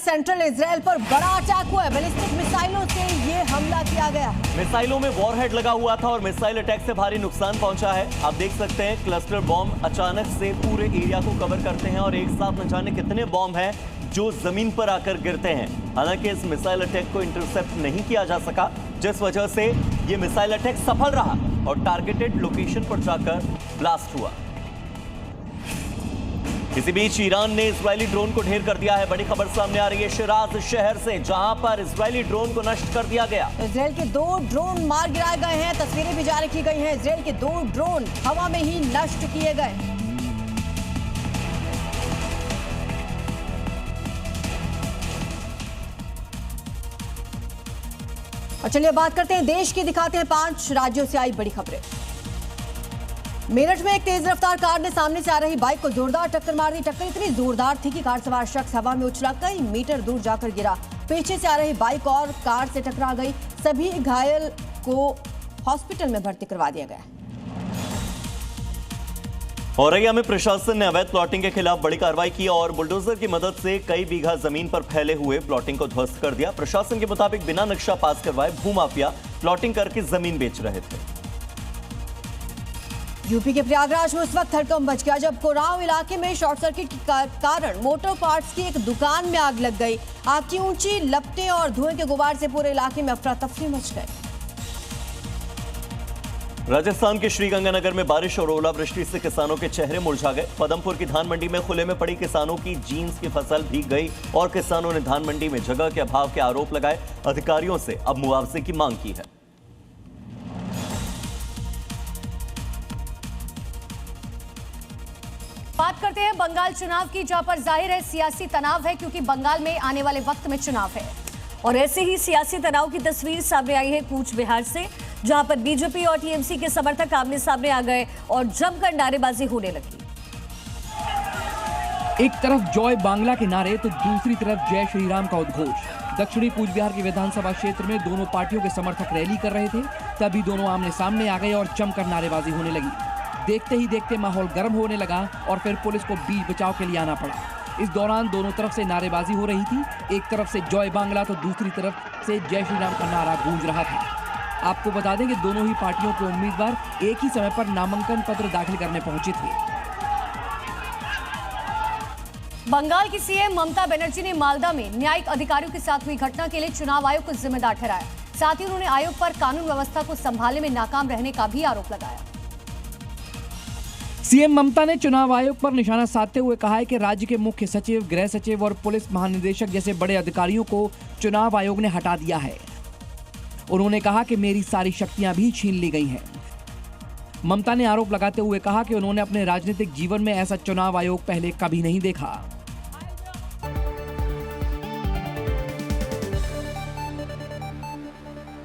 Central Israel पर बड़ा attack हुआ है। बैलिस्टिक मिसाइलों से ये हमला किया गया। मिसाइलों में वॉरहेड लगा हुआ था और मिसाइल अटैक से भारी नुकसान पहुंचा है। आप देख सकते हैं क्लस्टर बॉम्ब अचानक से पूरे एरिया को कवर करते हैं और एक साथ न जाने कितने बॉम्ब हैं जो जमीन पर आकर गिरते हैं। हालांकि इस मिसाइल अटैक को इंटरसेप्ट नहीं किया जा सका, जिस वजह से ये मिसाइल अटैक सफल रहा और टारगेटेड लोकेशन पर जाकर ब्लास्ट हुआ। इसी बीच ईरान ने इजरायली ड्रोन को ढेर कर दिया है। बड़ी खबर सामने आ रही है शिराज शहर से, जहां पर इजरायली ड्रोन को नष्ट कर दिया गया। इजराइल के 2 ड्रोन मार गिराए गए हैं। तस्वीरें भी जारी की गई हैं। इजराइल के 2 ड्रोन हवा में ही नष्ट किए गए। और चलिए बात करते हैं देश की, दिखाते हैं 5 राज्यों से आई बड़ी खबरें। मेरठ में एक तेज रफ्तार कार ने सामने से आ रही बाइक को जोरदार टक्कर मार दी। टक्कर इतनी जोरदार थी कि कार सवार शख्स हवा में उछला कई मीटर दूर जाकर गिरा। पीछे से आ रही बाइक और कार से टकरा गई। सभी घायल को हॉस्पिटल में भर्ती करवा दिया गया। औरैया में प्रशासन ने अवैध प्लॉटिंग के खिलाफ बड़ी कार्रवाई की और बुलडोजर की मदद से कई बीघा जमीन पर फैले हुए प्लॉटिंग को ध्वस्त कर दिया। प्रशासन के मुताबिक बिना नक्शा पास करवाए भूमाफिया प्लॉटिंग करके जमीन बेच रहे थे। यूपी के प्रयागराज में उस वक्त हड़कंप मच गया जब कोरांव इलाके में शॉर्ट सर्किट के कारण मोटर पार्ट्स की एक दुकान में आग लग गई। आग की ऊंची लपटें और धुएं के गुबार से पूरे इलाके में अफरा तफरी मच गई। राजस्थान के श्रीगंगानगर में बारिश और ओलावृष्टि से किसानों के चेहरे मुरझा गए। पदमपुर की धान मंडी में खुले में पड़ी किसानों की जीन्स की फसल भीग गई और किसानों ने धान मंडी में जगह के अभाव के आरोप लगाए। अधिकारियों से अब मुआवजे की मांग की है। बात करते हैं बंगाल चुनाव की, जहां पर जाहिर है सियासी तनाव है क्योंकि बंगाल में आने वाले वक्त में चुनाव है। और ऐसे ही सियासी तनाव की तस्वीर सामने आई है कूच बिहार से, जहां पर बीजेपी और टीएमसी के समर्थक आमने सामने आ गए और जमकर नारेबाजी होने लगी। एक तरफ जय बांग्ला के नारे तो दूसरी तरफ जय श्री राम का उद्घोष। दक्षिणी कूच बिहार की विधानसभा क्षेत्र में दोनों पार्टियों के समर्थक रैली कर रहे थे, तभी दोनों आमने सामने आ गए और जमकर नारेबाजी होने लगी। देखते ही देखते माहौल गर्म होने लगा और फिर पुलिस को बीच बचाव के लिए आना पड़ा। इस दौरान दोनों तरफ से नारेबाजी हो रही थी। एक तरफ से जय बांग्ला तो दूसरी तरफ से जय श्री राम का नारा गूंज रहा था। आपको बता दें कि दोनों ही पार्टियों के उम्मीदवार एक ही समय पर नामांकन पत्र दाखिल करने पहुंचे थे। बंगाल की सीएम ममता बनर्जी ने मालदा में न्यायिक अधिकारियों के साथ हुई घटना के लिए चुनाव आयोग को जिम्मेदार ठहराया। साथ ही उन्होंने आयोग पर कानून व्यवस्था को संभालने में नाकाम रहने का भी आरोप लगाया। सीएम ममता ने चुनाव आयोग पर निशाना साधते हुए कहा है कि राज्य के मुख्य सचिव, गृह सचिव और पुलिस महानिदेशक जैसे बड़े अधिकारियों को चुनाव आयोग ने हटा दिया है। उन्होंने कहा कि मेरी सारी शक्तियां भी छीन ली गई हैं। ममता ने आरोप लगाते हुए कहा कि उन्होंने अपने राजनीतिक जीवन में ऐसा चुनाव आयोग पहले कभी नहीं देखा।